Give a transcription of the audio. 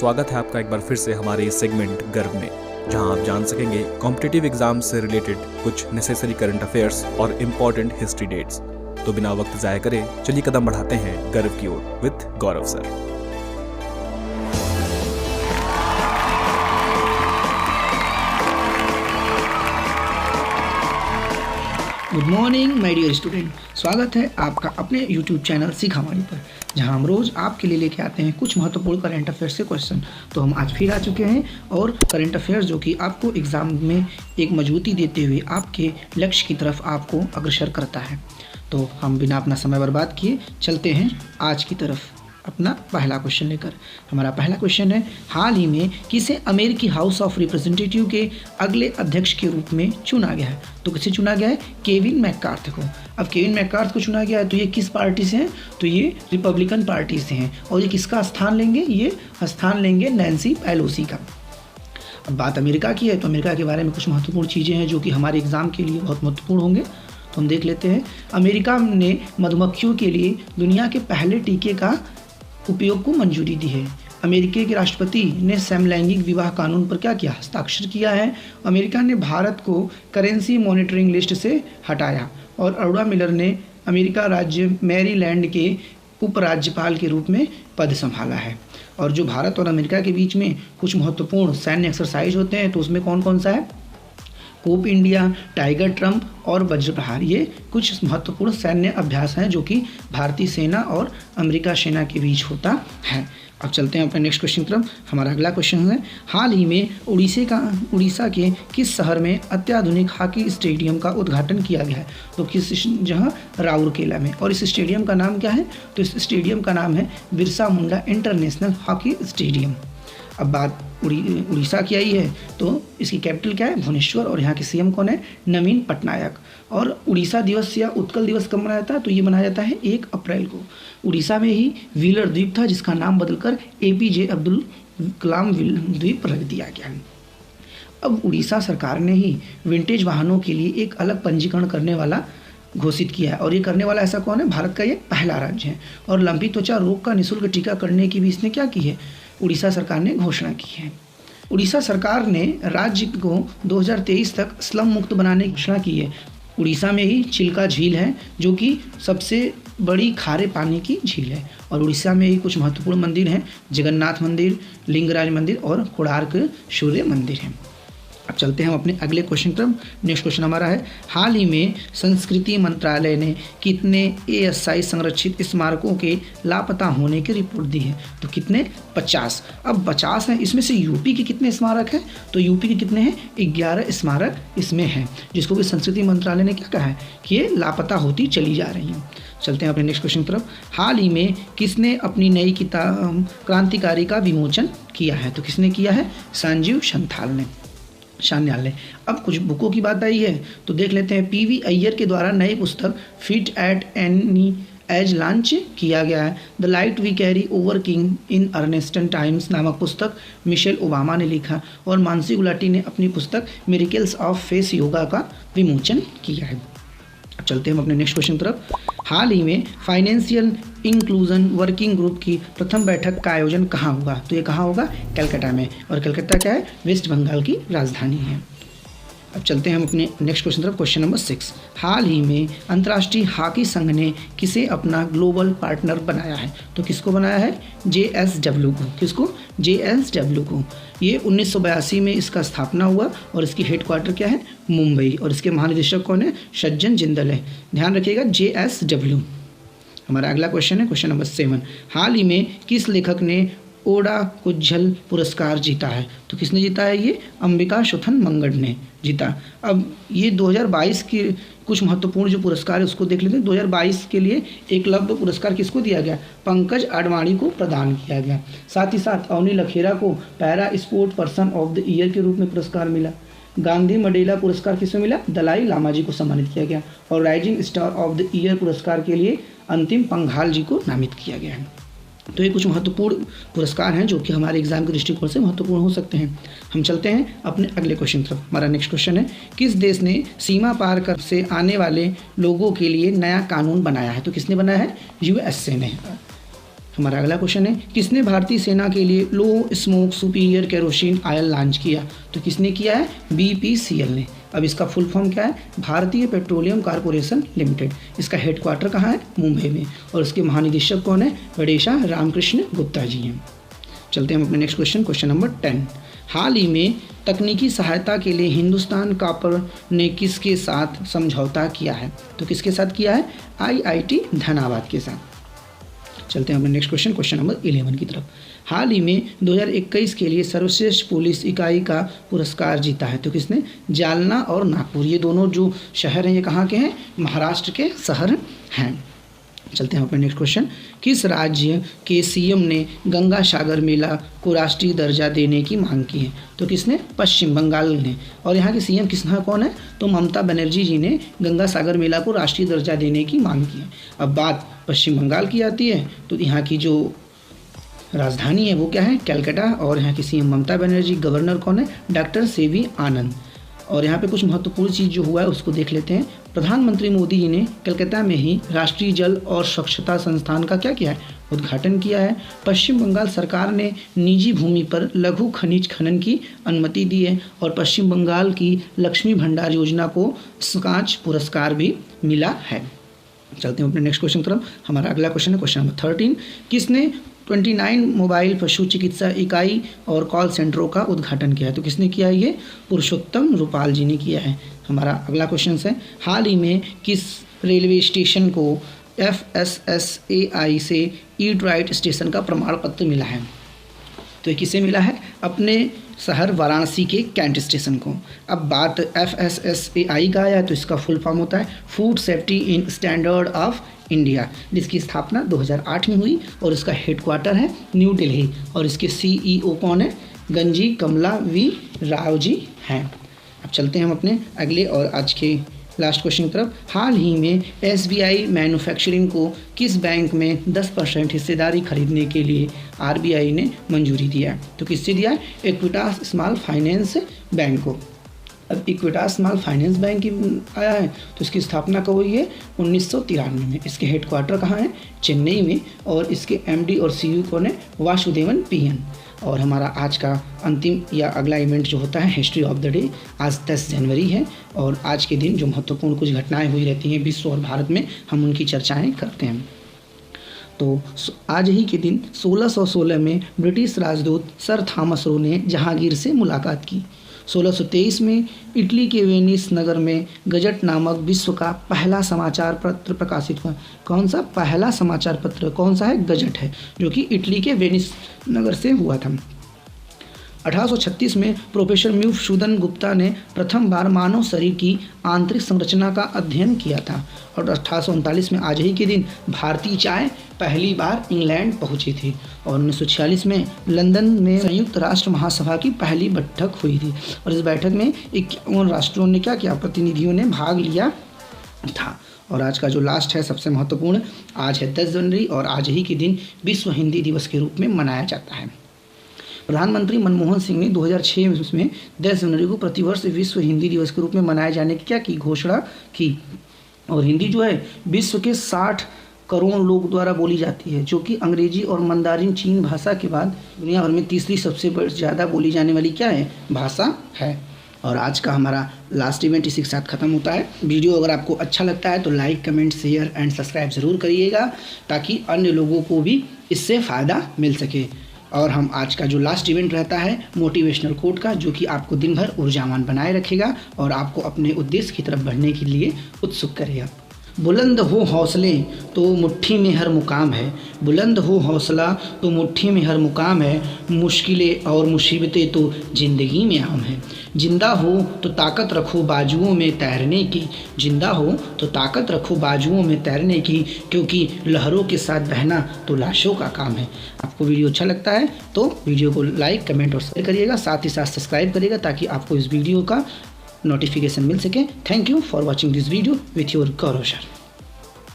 स्वागत है आपका एक बार फिर से हमारे इस सेगमेंट गर्व में, जहां आप जान सकेंगे कॉम्पिटिटिव एग्जाम से रिलेटेड कुछ नेसेसरी करंट अफेयर्स और इम्पोर्टेंट हिस्ट्री डेट्स। तो बिना वक्त जाया करे चलिए कदम बढ़ाते हैं गर्व की ओर with Gaurav sir. Good morning my dear student, स्वागत है आपका अपने यूट्यूब चैनल सीखावाणी पर, जहां हम रोज़ आपके लिए लेके आते हैं कुछ महत्वपूर्ण करंट अफेयर्स से क्वेश्चन। तो हम आज फिर आ चुके हैं और करंट अफेयर्स जो कि आपको एग्ज़ाम में एक मजबूती देते हुए आपके लक्ष्य की तरफ आपको अग्रसर करता है। तो हम बिना अपना समय बर्बाद किए चलते हैं आज की तरफ अपना पहला क्वेश्चन लेकर। हमारा पहला क्वेश्चन है, हाल ही में किसे अमेरिकी हाउस ऑफ रिप्रेजेंटेटिव के अगले अध्यक्ष के रूप में चुना गया है? तो किसे चुना गया है? केविन मैककार्थ को। अब केविन मैककार्थ को चुना गया है तो ये किस पार्टी से हैं? तो ये रिपब्लिकन पार्टी से हैं। और ये किसका स्थान लेंगे? ये स्थान लेंगे नैन्सी पेलोसी का। अब बात अमेरिका की है तो अमेरिका के बारे में कुछ महत्वपूर्ण चीज़ें हैं जो कि हमारे एग्ज़ाम के लिए बहुत महत्वपूर्ण होंगे। तो हम देख लेते हैं। अमेरिका ने मधुमक्खियों के लिए दुनिया के पहले टीके का उपयोग को मंजूरी दी है। अमेरिकी के राष्ट्रपति ने समलैंगिक विवाह कानून पर क्या किया? हस्ताक्षर किया है। अमेरिका ने भारत को करेंसी मॉनिटरिंग लिस्ट से हटाया। और अरोड़ा मिलर ने अमेरिका राज्य मैरीलैंड के उपराज्यपाल के रूप में पद संभाला है। और जो भारत और अमेरिका के बीच में कुछ महत्वपूर्ण सैन्य एक्सरसाइज होते हैं तो उसमें कौन कौन सा है? कोप इंडिया, टाइगर ट्रम्प और वज्र प्रहार, ये कुछ महत्वपूर्ण सैन्य अभ्यास हैं जो कि भारतीय सेना और अमेरिका सेना के बीच होता है। अब चलते हैं अपने नेक्स्ट क्वेश्चन की तरफ। हमारा अगला क्वेश्चन है, हाल ही में उड़ीसा के किस शहर में अत्याधुनिक हॉकी स्टेडियम का उद्घाटन किया गया है? तो जहाँ राउरकेला में। और इस स्टेडियम का नाम क्या है? तो इस स्टेडियम का नाम है Birsa Munda international hockey stadium. अब बात उड़ीसा की आई है तो इसकी कैपिटल क्या है? भुवनेश्वर। और यहाँ के सीएम कौन है? नवीन पटनायक। और उड़ीसा दिवस या उत्कल दिवस कब मनाया जाता है? तो ये मनाया जाता है 1 अप्रैल को। उड़ीसा में ही व्हीलर द्वीप था जिसका नाम बदलकर APJ अब्दुल कलाम द्वीप रख दिया गया। अब उड़ीसा सरकार ने ही विंटेज वाहनों के लिए एक अलग पंजीकरण करने वाला घोषित किया है। और ये करने वाला ऐसा कौन है? भारत का ये पहला राज्य है। और लंबी त्वचा रोग का निःशुल्क टीका करने की भी इसने क्या की है? उड़ीसा सरकार ने घोषणा की है। उड़ीसा सरकार ने राज्य को 2023 तक स्लम मुक्त बनाने की घोषणा की है। उड़ीसा में ही चिल्का झील है जो कि सबसे बड़ी खारे पानी की झील है। और उड़ीसा में ही कुछ महत्वपूर्ण मंदिर हैं, जगन्नाथ मंदिर, लिंगराज मंदिर और कोणार्क सूर्य मंदिर है। अब चलते हैं हम अपने अगले क्वेश्चन पर। नेक्स्ट क्वेश्चन हमारा है, हाल ही में संस्कृति मंत्रालय ने कितने ASI संरक्षित स्मारकों के लापता होने की रिपोर्ट दी है? तो कितने? 50। अब 50 हैं, इसमें से यूपी के कितने स्मारक हैं? तो यूपी के कितने हैं? 11 स्मारक इसमें हैं, जिसको कि संस्कृति मंत्रालय ने क्या कहा है कि ये लापता होती चली जा रही हैं। चलते हैं अपने नेक्स्ट क्वेश्चन की तरफ। हाल ही में किसने अपनी नई किताब क्रांतिकारी का विमोचन किया है? तो किसने किया है? संजीव सान्याल ने। अब कुछ बुकों की बात आई है तो देख लेते हैं। PV अय्यर के द्वारा नई पुस्तक fit at any age launch किया गया है। The light we carry overcoming in uncertain times नामक पुस्तक मिशेल ओबामा ने लिखा। और मानसी गुलाटी ने अपनी पुस्तक मिरेकल्स ऑफ फेस योगा का विमोचन किया है। अब चलते हैं हम अपने नेक्स्ट क्वेश्चन तरफ। हाल ही में फाइनेंशियल इंक्लूजन वर्किंग ग्रुप की प्रथम बैठक का आयोजन कहाँ होगा? तो ये कहाँ होगा? कलकत्ता में। और कलकत्ता क्या है? वेस्ट बंगाल की राजधानी है। अब चलते हैं हम अपने नेक्स्ट क्वेश्चन तरफ। क्वेश्चन नंबर 6, हाल ही में अंतर्राष्ट्रीय हॉकी संघ ने किसे अपना ग्लोबल पार्टनर बनाया है? तो किसको बनाया है? JSW को। किसको? JSW को। ये 1982 में इसका स्थापना हुआ और इसकी हेडक्वार्टर क्या है? मुंबई। और इसके महानिदेशक कौन है? सज्जन जिंदल है। ध्यान रखिएगा, JSW। हमारा अगला क्वेश्चन है क्वेश्चन नंबर 7, हाल ही में किस लेखक ने ओडा कुज्जल पुरस्कार जीता है? तो किसने जीता है? ये अंबिका सुथन मंगड़ ने जीता। अब ये 2022 के कुछ महत्वपूर्ण जो पुरस्कार है उसको देख लेते हैं। 2022 के लिए एकलव्य पुरस्कार किसको दिया गया? पंकज आडवाणी को प्रदान किया गया। साथ ही साथ अवनी लखेरा को para sport person of the year के रूप में पुरस्कार मिला। गांधी मंडेला पुरस्कार किसमें मिला? दलाई लामा जी को सम्मानित किया गया। और rising star of the year पुरस्कार के लिए अंतिम पंघाल जी को नामित किया गया है। तो ये कुछ महत्वपूर्ण पुरस्कार हैं जो कि हमारे एग्जाम के दृष्टिकोण से महत्वपूर्ण हो सकते हैं। हम चलते हैं अपने अगले क्वेश्चन तरफ। हमारा नेक्स्ट क्वेश्चन है, किस देश ने सीमा पार कर से आने वाले लोगों के लिए नया कानून बनाया है? तो किसने बनाया है? USA ने। हमारा अगला क्वेश्चन है, किसने भारतीय सेना के लिए low smoke superior kerosene oil launch किया? तो किसने किया है? BPCL ने। अब इसका फुल फॉर्म क्या है? भारतीय पेट्रोलियम कॉर्पोरेशन लिमिटेड। इसका हेडक्वार्टर कहाँ है? मुंबई में। और इसके महानिदेशक कौन है? बड़ेशा रामकृष्ण गुप्ता जी हैं। चलते हैं हम अपने नेक्स्ट क्वेश्चन नंबर 10। हाल ही में तकनीकी सहायता के लिए हिंदुस्तान कॉपर ने किसके साथ समझौता किया है? तो किसके साथ किया है? IIT धनाबाद के साथ। चलते हैं अपने नेक्स्ट क्वेश्चन नंबर 11 की तरफ। हाल ही में 2021 के लिए सर्वश्रेष्ठ पुलिस इकाई का पुरस्कार जीता है। तो किसने? जालना और नागपुर, ये दोनों जो शहर हैं ये कहाँ के हैं? महाराष्ट्र के शहर हैं। चलते हैं अपने नेक्स्ट क्वेश्चन। किस राज्य के CM ने गंगा सागर मेला को राष्ट्रीय दर्जा देने की मांग की है? तो किसने? पश्चिम बंगाल ने। और यहाँ के CM कौन है? तो ममता बनर्जी जी ने गंगा सागर मेला को राष्ट्रीय दर्जा देने की मांग की है। अब बात पश्चिम बंगाल की आती है तो यहाँ की जो राजधानी है वो क्या है? कलकत्ता। और यहाँ की CM ममता बनर्जी, गवर्नर कौन है? डॉक्टर CV आनंद। और यहाँ पे कुछ महत्वपूर्ण चीज़ जो हुआ है उसको देख लेते हैं। प्रधानमंत्री मोदी जी ने कलकत्ता में ही राष्ट्रीय जल और स्वच्छता संस्थान का क्या किया है? उद्घाटन किया है। पश्चिम बंगाल सरकार ने निजी भूमि पर लघु खनिज खनन की अनुमति दी है। और पश्चिम बंगाल की लक्ष्मी भंडार योजना को स्काच पुरस्कार भी मिला है। चलते हैं अपने नेक्स्ट क्वेश्चन की तरफ। हमारा अगला क्वेश्चन है क्वेश्चन नंबर 13। किसने 29 मोबाइल पशु चिकित्सा इकाई और कॉल सेंटरों का उद्घाटन किया है? तो किसने किया है? ये पुरुषोत्तम रूपाल जी ने किया है। हमारा अगला क्वेश्चन है, हाल ही में किस रेलवे स्टेशन को FSSAI से ईट राइट स्टेशन का प्रमाण पत्र मिला है? तो ये किसे मिला है? अपने शहर वाराणसी के कैंट स्टेशन को। अब बात FSSAI का आया तो इसका फुल फॉर्म होता है food safety in standard of India, जिसकी स्थापना 2008 में हुई और इसका हेडक्वार्टर है न्यू दिल्ली। और इसके CEO कौन है? गंजी कमला V राव जी हैं। अब चलते हैं हम अपने अगले और आज के लास्ट क्वेश्चन की तरफ। हाल ही में SBI मैन्युफैक्चरिंग को किस बैंक में 10% हिस्सेदारी खरीदने के लिए RBI ने मंजूरी दिया है? तो किससे दिया है? इक्विटास स्मॉल फाइनेंस बैंक को। अब इक्विटास स्मॉल फाइनेंस बैंक की आया है तो इसकी स्थापना कब हुई है? 1993 में। इसके हेडक्वार्टर कहाँ है? चेन्नई में। और इसके MD और CEO कौन है? वासुदेवन PN। और हमारा आज का अंतिम या अगला इवेंट जो होता है हिस्ट्री ऑफ द डे, आज 10 जनवरी है। और आज के दिन जो महत्वपूर्ण कुछ घटनाएं हुई रहती हैं विश्व और भारत में, हम उनकी चर्चाएं करते हैं। तो आज ही के दिन 1616 में ब्रिटिश राजदूत सर थॉमस रो ने जहांगीर से मुलाकात की। 1623 में इटली के वेनिस नगर में गजट नामक विश्व का पहला समाचार पत्र प्रकाशित हुआ। कौन सा पहला समाचार पत्र? कौन सा है? गजट है, जो कि इटली के वेनिस नगर से हुआ था। 1836 में प्रोफेसर म्यूफसूदन गुप्ता ने प्रथम बार मानव शरीर की आंतरिक संरचना का अध्ययन किया था। और 1839 में आज ही के दिन भारतीय चाय पहली बार इंग्लैंड पहुंची थी। और 1946 में लंदन में संयुक्त राष्ट्र महासभा की पहली बैठक हुई थी। और इस बैठक में 51 राष्ट्रों ने क्या किया? प्रतिनिधियों ने भाग लिया था। और आज का जो लास्ट है सबसे महत्वपूर्ण, आज है 10 जनवरी और आज ही के दिन विश्व हिंदी दिवस के रूप में मनाया जाता है। प्रधानमंत्री मनमोहन सिंह ने 2006 में 10 जनवरी को प्रतिवर्ष विश्व हिंदी दिवस के रूप में मनाए जाने की क्या की? घोषणा की। और हिंदी जो है विश्व के 60 करोड़ लोग द्वारा बोली जाती है, जो कि अंग्रेजी और मंदारिन चीन भाषा के बाद दुनिया भर में तीसरी सबसे ज़्यादा बोली जाने वाली क्या है? भाषा है। और आज का हमारा लास्ट इवेंट इसी के साथ ख़त्म होता है। वीडियो अगर आपको अच्छा लगता है तो like, comment, share and subscribe ज़रूर करिएगा, ताकि अन्य लोगों को भी इससे फ़ायदा मिल सके। और हम आज का जो लास्ट इवेंट रहता है मोटिवेशनल कोट का, जो कि आपको दिन भर ऊर्जावान बनाए रखेगा और आपको अपने उद्देश्य की तरफ बढ़ने के लिए उत्सुक करेगा। बुलंद हो हौसले तो मुट्ठी में हर मुकाम है, बुलंद हो हौसला तो मुट्ठी में हर मुकाम है, मुश्किलें और मुसीबतें तो ज़िंदगी में आम है। जिंदा हो तो ताकत रखो बाजुओं में तैरने की, जिंदा हो तो ताकत रखो बाजुओं में तैरने की, क्योंकि लहरों के साथ बहना तो लाशों का काम है। आपको वीडियो अच्छा लगता है तो वीडियो को लाइक, कमेंट और शेयर करिएगा, साथ ही साथ सब्सक्राइब करिएगा, ताकि आपको इस वीडियो का नोटिफिकेशन मिल सके। Thank you for watching this video with your Gaurav sir.